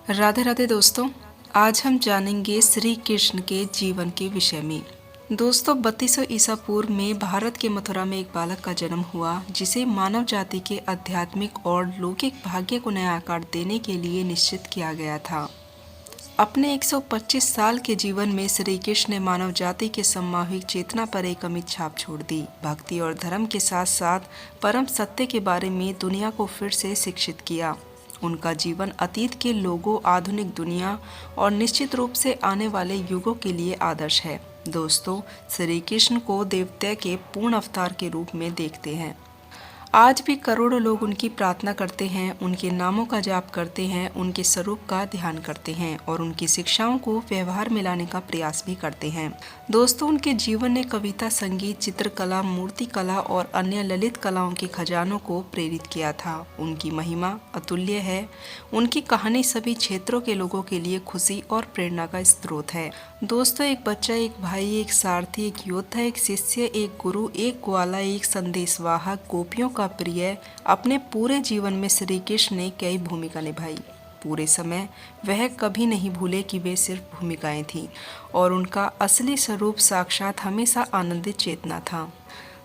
राधे राधे दोस्तों। आज हम जानेंगे श्री कृष्ण के जीवन के विषय में। दोस्तों 3200 ईसा पूर्व में भारत के मथुरा में एक बालक का जन्म हुआ, जिसे मानव जाति के आध्यात्मिक और लौकिक भाग्य को नया आकार देने के लिए निश्चित किया गया था। अपने 125 साल के जीवन में श्री कृष्ण ने मानव जाति के सामूहिक चेतना पर एक अमिट छाप छोड़ दी। भक्ति और धर्म के साथ साथ परम सत्य के बारे में दुनिया को फिर से शिक्षित किया। उनका जीवन अतीत के लोगों, आधुनिक दुनिया और निश्चित रूप से आने वाले युगों के लिए आदर्श है। दोस्तों, श्री कृष्ण को देवता के पूर्ण अवतार के रूप में देखते हैं। आज भी करोड़ों लोग उनकी प्रार्थना करते हैं, उनके नामों का जाप करते हैं, उनके स्वरूप का ध्यान करते हैं और उनकी शिक्षाओं को व्यवहार में लाने का प्रयास भी करते हैं। दोस्तों, उनके जीवन ने कविता, संगीत, चित्रकला, मूर्ति कला और अन्य ललित कलाओं के खजानों को प्रेरित किया था। उनकी महिमा अतुल्य है। उनकी कहानी सभी क्षेत्रों के लोगों के लिए खुशी और प्रेरणा का स्रोत है। दोस्तों, एक बच्चा, एक भाई, एक सारथी, एक योद्धा, एक शिष्य, एक गुरु, एक ग्वाला, एक संदेशवाहक, गोपियों का प्रिय, अपने पूरे जीवन में श्री कृष्ण ने कई भूमिका निभाई। पूरे समय वह कभी नहीं भूले कि वे सिर्फ भूमिकाएं थीं और उनका असली स्वरूप साक्षात हमेशा आनंदित चेतना था।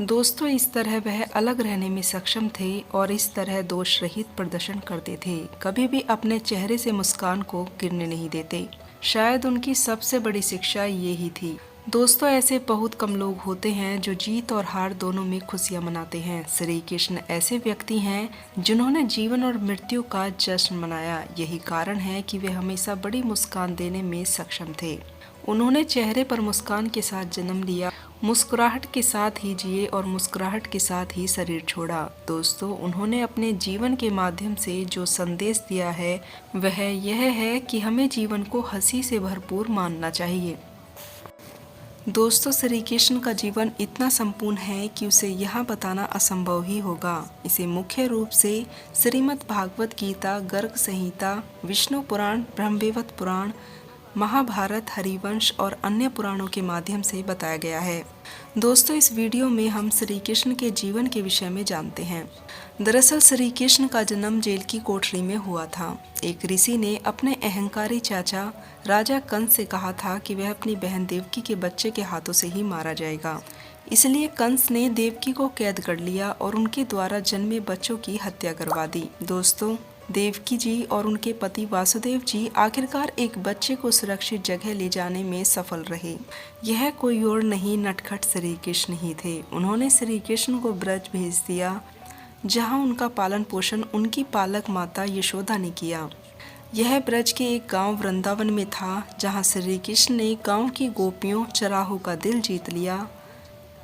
दोस्तों, इस तरह वह अलग रहने में सक्षम थे और इस तरह दोष रहित प्रदर्शन करते थे। कभी भी अपने चेहरे से मुस्कान को गिरने नहीं देते। शायद उनकी सबसे बड़ी शिक्षा ये ही थी। दोस्तों, ऐसे बहुत कम लोग होते हैं जो जीत और हार दोनों में खुशियां मनाते हैं। श्री कृष्ण ऐसे व्यक्ति हैं जिन्होंने जीवन और मृत्यु का जश्न मनाया। यही कारण है कि वे हमेशा बड़ी मुस्कान देने में सक्षम थे। उन्होंने चेहरे पर मुस्कान के साथ जन्म लिया, मुस्कुराहट के साथ ही जिए और मुस्कुराहट के साथ ही शरीर छोड़ा। दोस्तों, उन्होंने अपने जीवन के माध्यम से जो संदेश दिया है वह यह है कि हमें जीवन को हंसी से भरपूर मानना चाहिए। दोस्तों, श्री कृष्ण का जीवन इतना संपूर्ण है कि उसे यहाँ बताना असंभव ही होगा। इसे मुख्य रूप से श्रीमद् भागवत गीता, गर्ग संहिता, विष्णु पुराण, ब्रह्मवैवर्त पुराण, महाभारत, हरिवंश और अन्य पुराणों के माध्यम से बताया गया है। दोस्तों, इस वीडियो में हम श्री कृष्ण के जीवन के विषय में जानते हैं। दरअसल श्री कृष्ण का जन्म जेल की कोठरी में हुआ था। एक ऋषि ने अपने अहंकारी चाचा राजा कंस से कहा था कि वह अपनी बहन देवकी के बच्चे के हाथों से ही मारा जाएगा। इसलिए कंस ने देवकी को कैद कर लिया और उनके द्वारा जन्मे बच्चों की हत्या करवा दी। दोस्तों, देवकी जी और उनके पति वासुदेव जी आखिरकार एक बच्चे को सुरक्षित जगह ले जाने में सफल रहे। यह कोई और नहीं, नटखट श्री कृष्ण ही थे। उन्होंने श्री कृष्ण को ब्रज भेज दिया, जहां उनका पालन पोषण उनकी पालक माता यशोदा ने किया। यह ब्रज के एक गांव वृंदावन में था, जहां श्री कृष्ण ने गांव की गोपियों, चराहों का दिल जीत लिया।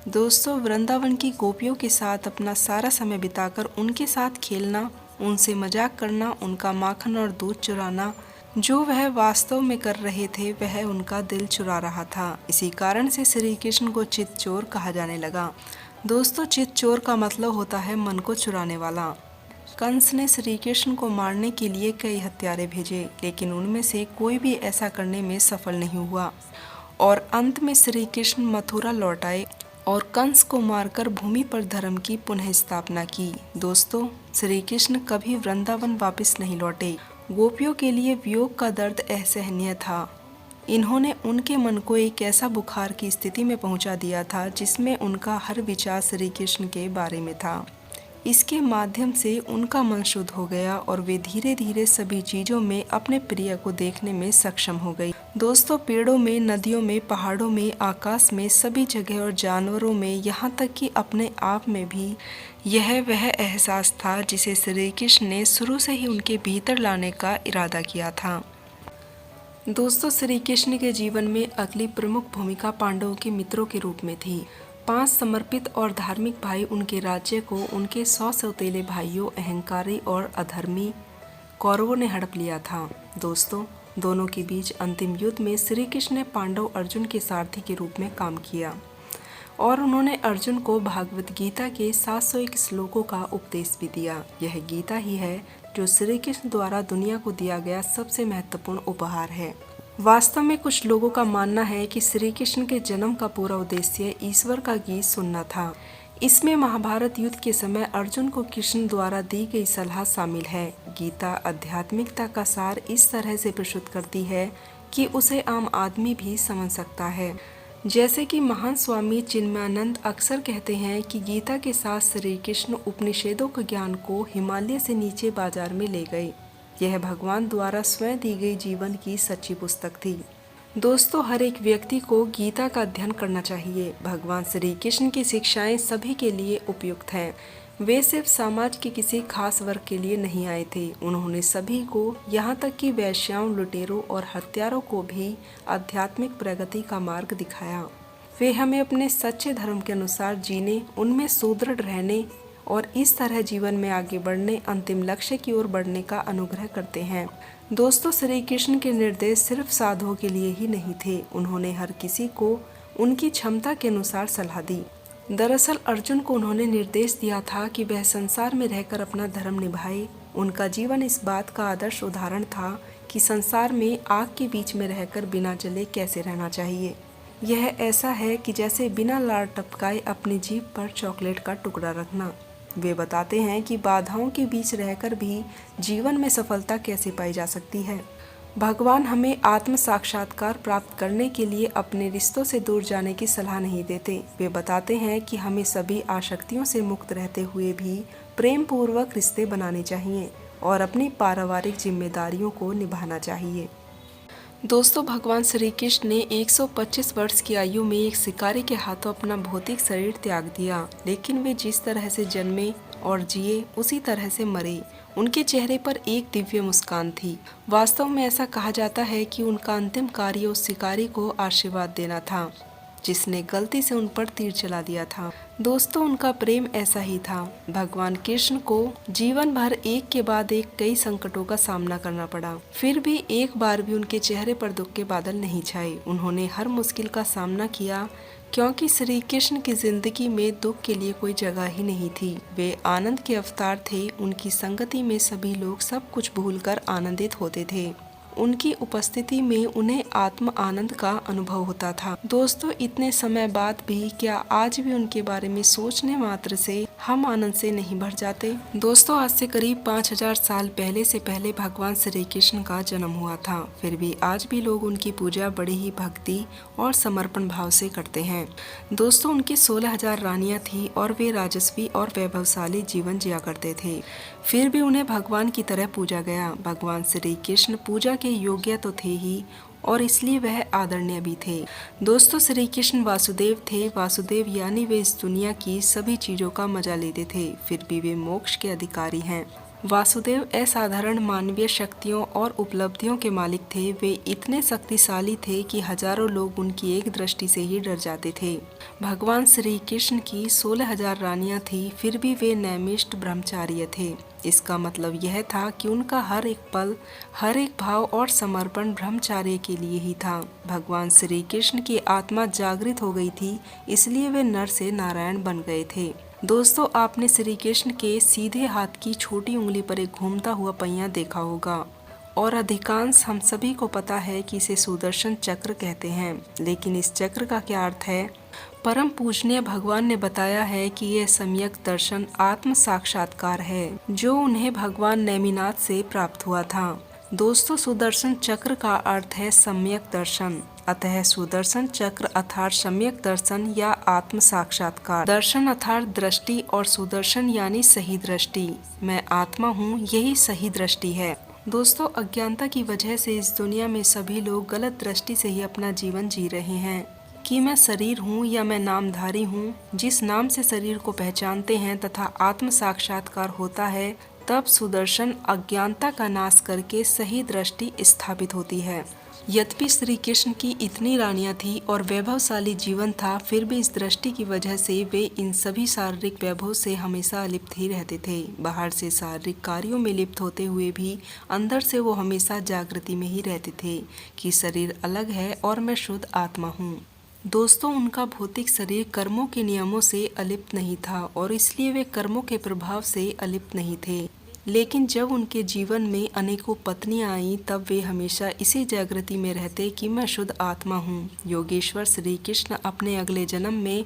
दोस्तों, वृंदावन की गोपियों के साथ अपना सारा समय बिताकर उनके साथ खेलना, उनसे मजाक करना, उनका माखन और दूध चुराना, जो वह वास्तव में कर रहे थे वह उनका दिल चुरा रहा था। इसी कारण से श्री कृष्ण को चित चोर कहा जाने लगा। दोस्तों, चित चोर का मतलब होता है मन को चुराने वाला। कंस ने श्री कृष्ण को मारने के लिए कई हत्यारे भेजे, लेकिन उनमें से कोई भी ऐसा करने में सफल नहीं हुआ और अंत में श्री कृष्ण मथुरा लौट आए और कंस को मारकर भूमि पर धर्म की पुनः स्थापना की। दोस्तों, श्री कृष्ण कभी वृंदावन वापस नहीं लौटे। गोपियों के लिए वियोग का दर्द असहनीय था। इन्होंने उनके मन को एक ऐसा बुखार की स्थिति में पहुंचा दिया था जिसमें उनका हर विचार श्री कृष्ण के बारे में था। इसके माध्यम से उनका मन शुद्ध हो गया और वे धीरे धीरे सभी चीज़ों में अपने प्रिय को देखने में सक्षम हो गई। दोस्तों, पेड़ों में, नदियों में, पहाड़ों में, आकाश में, सभी जगह और जानवरों में, यहाँ तक कि अपने आप में भी यह वह एहसास था जिसे श्री कृष्ण ने शुरू से ही उनके भीतर लाने का इरादा किया था। दोस्तों, श्री कृष्ण के जीवन में अगली प्रमुख भूमिका पांडवों के मित्रों के रूप में थी। 5 समर्पित और धार्मिक भाई उनके राज्य को उनके 100 सौतेले भाइयों, अहंकारी और अधर्मी कौरवों ने हड़प लिया था। दोस्तों, दोनों के बीच अंतिम युद्ध में श्री कृष्ण ने पांडव अर्जुन के सारथी के रूप में काम किया और उन्होंने अर्जुन को भागवत गीता के 701 श्लोकों का उपदेश भी दिया। यह गीता ही है जो श्री कृष्ण द्वारा दुनिया को दिया गया सबसे महत्वपूर्ण उपहार है। वास्तव में कुछ लोगों का मानना है कि श्री कृष्ण के जन्म का पूरा उद्देश्य ईश्वर का गीत सुनना था। इसमें महाभारत युद्ध के समय अर्जुन को कृष्ण द्वारा दी गई सलाह शामिल है। गीता आध्यात्मिकता का सार इस तरह से प्रस्तुत करती है कि उसे आम आदमी भी समझ सकता है। जैसे कि महान स्वामी चिन्मयानंद अक्सर कहते हैं कि गीता के साथ श्री कृष्ण उपनिषदों के ज्ञान को हिमालय से नीचे बाजार में ले गए। यह भगवान द्वारा स्वयं दी गई जीवन की सच्ची पुस्तक थी। दोस्तों, हर एक व्यक्ति को गीता का अध्ययन करना चाहिए। भगवान श्री कृष्ण की शिक्षाएं सभी के लिए उपयुक्त हैं। वे सिर्फ समाज के किसी खास वर्ग के लिए नहीं आए थे। उन्होंने सभी को, यहाँ तक कि वेश्याओं, लुटेरों और हत्यारों को भी आध्यात्मिक प्रगति का मार्ग दिखाया। वे हमें अपने सच्चे धर्म के अनुसार जीने, उनमें सुदृढ़ रहने और इस तरह जीवन में आगे बढ़ने, अंतिम लक्ष्य की ओर बढ़ने का अनुग्रह करते हैं। दोस्तों, श्री कृष्ण के निर्देश सिर्फ साधुओं के लिए ही नहीं थे। उन्होंने हर किसी को उनकी क्षमता के अनुसार सलाह दी। दरअसल अर्जुन को उन्होंने निर्देश दिया था कि वह संसार में रहकर अपना धर्म निभाए। उनका जीवन इस बात का आदर्श उदाहरण था कि संसार में आग के बीच में रहकर बिना जले कैसे रहना चाहिए। यह ऐसा है कि जैसे बिना लार टपकाए अपनी जीभ पर चॉकलेट का टुकड़ा रखना। वे बताते हैं कि बाधाओं के बीच रहकर भी जीवन में सफलता कैसे पाई जा सकती है। भगवान हमें आत्म साक्षात्कार प्राप्त करने के लिए अपने रिश्तों से दूर जाने की सलाह नहीं देते। वे बताते हैं कि हमें सभी आसक्तियों से मुक्त रहते हुए भी प्रेम पूर्वक रिश्ते बनाने चाहिए और अपनी पारिवारिक जिम्मेदारियों को निभाना चाहिए। दोस्तों, भगवान श्री कृष्ण ने 125 वर्ष की आयु में एक शिकारी के हाथों अपना भौतिक शरीर त्याग दिया, लेकिन वे जिस तरह से जन्मे और जिए उसी तरह से मरे। उनके चेहरे पर एक दिव्य मुस्कान थी। वास्तव में ऐसा कहा जाता है कि उनका अंतिम कार्य उस शिकारी को आशीर्वाद देना था जिसने गलती से उन पर तीर चला दिया था। दोस्तों, उनका प्रेम ऐसा ही था। भगवान कृष्ण को जीवन भर एक के बाद एक कई संकटों का सामना करना पड़ा, फिर भी एक बार भी उनके चेहरे पर दुख के बादल नहीं छाए। उन्होंने हर मुश्किल का सामना किया क्योंकि श्री कृष्ण की जिंदगी में दुख के लिए कोई जगह ही नहीं थी। वे आनंद के अवतार थे। उनकी संगति में सभी लोग सब कुछ भूलकर आनंदित होते थे। उनकी उपस्थिति में उन्हें आत्म आनंद का अनुभव होता था। दोस्तों, इतने समय बाद भी क्या आज भी उनके बारे में सोचने मात्र से हम आनंद से नहीं भर जाते? दोस्तों, आज से करीब 5000 साल पहले भगवान श्री कृष्ण का जन्म हुआ था। फिर भी आज भी लोग उनकी पूजा बड़ी ही भक्ति और समर्पण भाव से करते हैं। दोस्तों, उनकी 16,000 रानियां थी और वे राजस्वी और वैभवशाली जीवन जिया करते थे। फिर भी उन्हें भगवान की तरह पूजा गया। भगवान श्री कृष्ण पूजा के योग्य तो थे ही और इसलिए वह आदरणीय भी थे। दोस्तों, श्री कृष्ण वासुदेव थे। वासुदेव यानी वे इस दुनिया की सभी चीजों का मजा लेते थे, फिर भी वे मोक्ष के अधिकारी हैं। वासुदेव असाधारण मानवीय शक्तियों और उपलब्धियों के मालिक थे। वे इतने शक्तिशाली थे कि हजारों लोग उनकी एक दृष्टि से ही डर जाते थे। भगवान श्री कृष्ण की 16,000 रानियां थी, फिर भी वे नैमिष्ठ ब्रह्मचार्य थे। इसका मतलब यह था कि उनका हर एक पल, हर एक भाव और समर्पण ब्रह्मचार्य के लिए ही था। भगवान श्री कृष्ण की आत्मा जागृत हो गई थी, इसलिए वे नर से नारायण बन गए थे। दोस्तों, आपने श्री कृष्ण के सीधे हाथ की छोटी उंगली पर एक घूमता हुआ पहिया देखा होगा और अधिकांश हम सभी को पता है कि इसे सुदर्शन चक्र कहते हैं। लेकिन इस चक्र का क्या अर्थ है? परम पूजनीय भगवान ने बताया है कि यह सम्यक दर्शन आत्म साक्षात्कार है जो उन्हें भगवान नेमिनाथ से प्राप्त हुआ था। दोस्तों, सुदर्शन चक्र का अर्थ है सम्यक दर्शन। अतः सुदर्शन चक्र अर्थात सम्यक दर्शन या आत्म साक्षात्कार। दर्शन अर्थात दृष्टि और सुदर्शन यानी सही दृष्टि। मैं आत्मा हूँ, यही सही दृष्टि है। दोस्तों, अज्ञानता की वजह से इस दुनिया में सभी लोग गलत दृष्टि से ही अपना जीवन जी रहे हैं कि मैं शरीर हूँ या मैं नामधारी हूँ। जिस नाम से शरीर को पहचानते हैं तथा आत्म साक्षात्कार होता है, तब सुदर्शन अज्ञानता का नाश करके सही दृष्टि स्थापित होती है। यद्यपि श्री कृष्ण की इतनी रानियां थी और वैभवशाली जीवन था, फिर भी इस दृष्टि की वजह से वे इन सभी शारीरिक वैभव से हमेशा लिप्त ही रहते थे। बाहर से शारीरिक कार्यों में लिप्त होते हुए भी अंदर से वो हमेशा जागृति में ही रहते थे कि शरीर अलग है और मैं शुद्ध आत्मा हूँ। दोस्तों, उनका भौतिक शरीर कर्मों के नियमों से अलिप्त नहीं था और इसलिए वे कर्मों के प्रभाव से अलिप्त नहीं थे। लेकिन जब उनके जीवन में अनेकों पत्नियां आईं, तब वे हमेशा इसी जागृति में रहते कि मैं शुद्ध आत्मा हूँ। योगेश्वर श्री कृष्ण अपने अगले जन्म में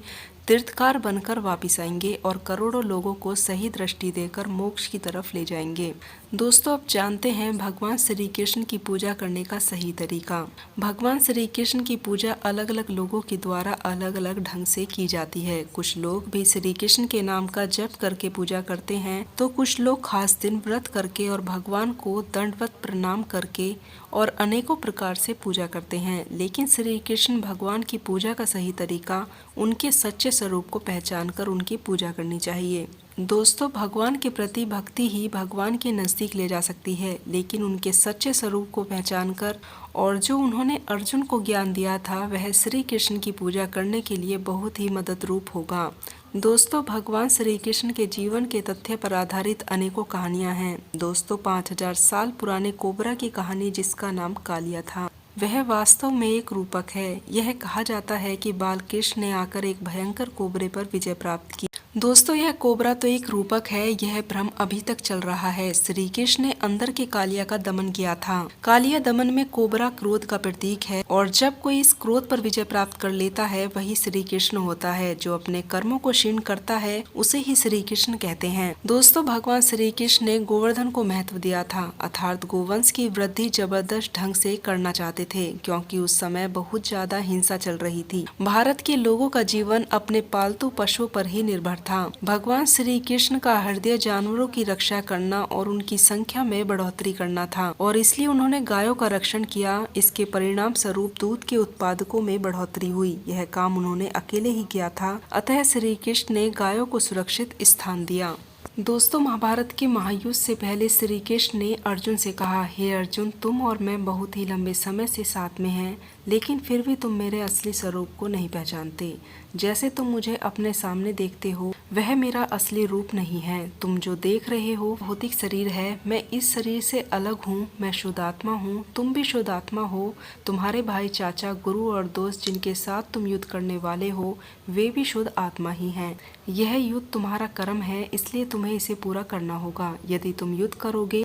तीर्थकार बनकर वापिस आएंगे और करोड़ों लोगों को सही दृष्टि देकर मोक्ष की तरफ ले जाएंगे। दोस्तों, अब जानते हैं भगवान श्री कृष्ण की पूजा करने का सही तरीका। भगवान श्री कृष्ण की पूजा अलग अलग लोगों के द्वारा अलग अलग ढंग से की जाती है। कुछ लोग भी श्री कृष्ण के नाम का जप करके पूजा करते हैं, तो कुछ लोग खास दिन व्रत करके और भगवान को दंडवत प्रणाम करके और अनेकों प्रकार से पूजा करते हैं। लेकिन श्री कृष्ण भगवान की पूजा का सही तरीका उनके सच्चे स्वरूप को पहचान कर उनकी पूजा करनी चाहिए। दोस्तों, भगवान के प्रति भक्ति ही भगवान के नज़दीक ले जा सकती है, लेकिन उनके सच्चे स्वरूप को पहचान कर और जो उन्होंने अर्जुन को ज्ञान दिया था वह श्री कृष्ण की पूजा करने के लिए बहुत ही मदद रूप होगा। दोस्तों, भगवान श्री कृष्ण के जीवन के तथ्य पर आधारित अनेकों कहानियां हैं। दोस्तों, 5000 साल पुराने कोबरा की कहानी, जिसका नाम कालिया था, वह वास्तव में एक रूपक है। यह कहा जाता है कि बालकृष्ण ने आकर एक भयंकर कोबरे पर विजय प्राप्त की। दोस्तों, यह कोबरा तो एक रूपक है, यह भ्रम अभी तक चल रहा है। श्री कृष्ण ने अंदर के कालिया का दमन किया था। कालिया दमन में कोबरा क्रोध का प्रतीक है और जब कोई इस क्रोध पर विजय प्राप्त कर लेता है वही श्री कृष्ण होता है। जो अपने कर्मों को क्षीण करता है उसे ही श्री कृष्ण कहते हैं। दोस्तों, भगवान श्री कृष्ण ने गोवर्धन को महत्व दिया था, अर्थात गोवंश की वृद्धि जबरदस्त ढंग से करना चाहते थे, क्योंकि उस समय बहुत ज्यादा हिंसा चल रही थी। भारत के लोगों का जीवन अपने पालतू पशुओं पर ही निर्भर था। भगवान श्री कृष्ण का हृदय जानवरों की रक्षा करना और उनकी संख्या में बढ़ोतरी करना था और इसलिए उन्होंने गायों का रक्षण किया। इसके परिणाम स्वरूप दूध के उत्पादकों में बढ़ोतरी हुई। यह काम उन्होंने अकेले ही किया था, अतः श्री कृष्ण ने गायों को सुरक्षित स्थान दिया। दोस्तों, महाभारत के महायुद्ध से पहले श्री कृष्ण ने अर्जुन से कहा, हे अर्जुन, तुम और मैं बहुत ही लंबे समय से साथ में हैं, लेकिन फिर भी तुम मेरे असली स्वरूप को नहीं पहचानते। जैसे तुम मुझे अपने सामने देखते हो वह मेरा असली रूप नहीं है। तुम जो देख रहे हो भौतिक शरीर है, मैं इस शरीर से अलग हूँ। मैं शुद्ध आत्मा हूँ, तुम भी शुद्ध आत्मा हो। तुम्हारे भाई, चाचा, गुरु और दोस्त जिनके साथ तुम युद्ध करने वाले हो वे भी शुद्ध आत्मा ही हैं। यह युद्ध तुम्हारा कर्म है, इसलिए तुम्हें इसे पूरा करना होगा। यदि तुम युद्ध करोगे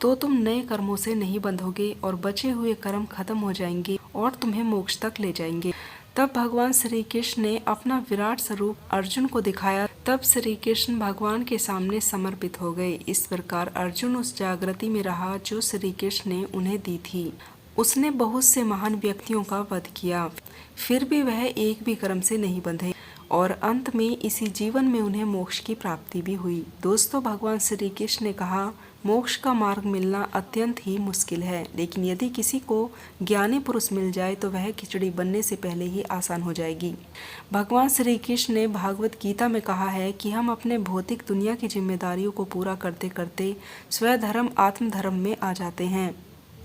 तो तुम नए कर्मों से नहीं बंधोगे और बचे हुए कर्म खत्म हो जाएंगे और तुम्हें मोक्ष तक ले जाएंगे। तब भगवान श्री कृष्ण ने अपना विराट स्वरूप अर्जुन को दिखाया। तब श्री कृष्ण भगवान के सामने समर्पित हो गए। इस प्रकार अर्जुन उस जागृति में रहा जो श्री कृष्ण ने उन्हें दी थी। उसने बहुत से महान व्यक्तियों का वध किया, फिर भी वह एक भी कर्म से नहीं बंधे और अंत में इसी जीवन में उन्हें मोक्ष की प्राप्ति भी हुई। दोस्तों, भगवान श्री कृष्ण ने कहा, मोक्ष का मार्ग मिलना अत्यंत ही मुश्किल है, लेकिन यदि किसी को ज्ञानी पुरुष मिल जाए तो वह खिचड़ी बनने से पहले ही आसान हो जाएगी। भगवान श्री कृष्ण ने भागवत गीता में कहा है कि हम अपने भौतिक दुनिया की जिम्मेदारियों को पूरा करते करते स्वधर्म आत्मधर्म में आ जाते हैं।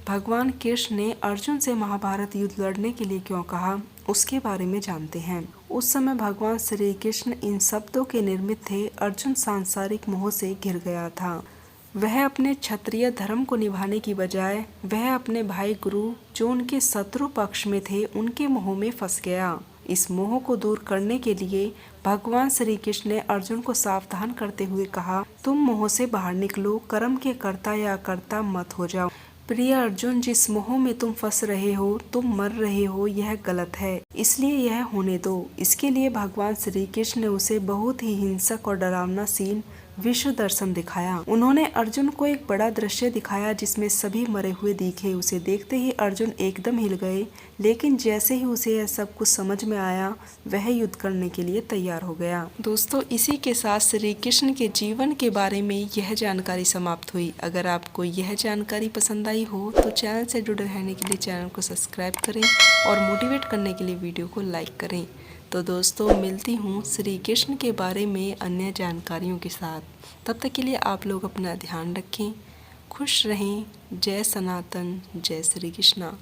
भगवान कृष्ण ने अर्जुन से महाभारत युद्ध लड़ने के लिए क्यों कहा, उसके बारे में जानते हैं। उस समय भगवान श्री कृष्ण इन शब्दों के निर्मित थे। अर्जुन सांसारिक मोह से घिर गया था। वह अपने क्षत्रिय धर्म को निभाने की बजाय वह अपने भाई गुरु जो उनके शत्रु पक्ष में थे उनके मोह में फंस गया। इस मोह को दूर करने के लिए भगवान श्री कृष्ण ने अर्जुन को सावधान करते हुए कहा, तुम मोह से बाहर निकलो, कर्म के कर्ता या अकर्ता मत हो जाओ। प्रिय अर्जुन, जिस मोह में तुम फंस रहे हो, तुम मर रहे हो, यह गलत है, इसलिए यह होने दो। इसके लिए भगवान श्री कृष्ण ने उसे बहुत ही हिंसक और डरावना सीन विश्व दर्शन दिखाया। उन्होंने अर्जुन को एक बड़ा दृश्य दिखाया जिसमें सभी मरे हुए दिखे। उसे देखते ही अर्जुन एकदम हिल गए, लेकिन जैसे ही उसे यह सब कुछ समझ में आया वह युद्ध करने के लिए तैयार हो गया। दोस्तों, इसी के साथ श्री कृष्ण के जीवन के बारे में यह जानकारी समाप्त हुई। अगर आपको यह जानकारी पसंद आई हो तो चैनल से जुड़े रहने के लिए चैनल को सब्सक्राइब करें और मोटिवेट करने के लिए वीडियो को लाइक करें। तो दोस्तों, मिलती हूँ श्री कृष्ण के बारे में अन्य जानकारियों के साथ। तब तक के लिए आप लोग अपना ध्यान रखें, खुश रहें। जय सनातन, जय श्री कृष्णा।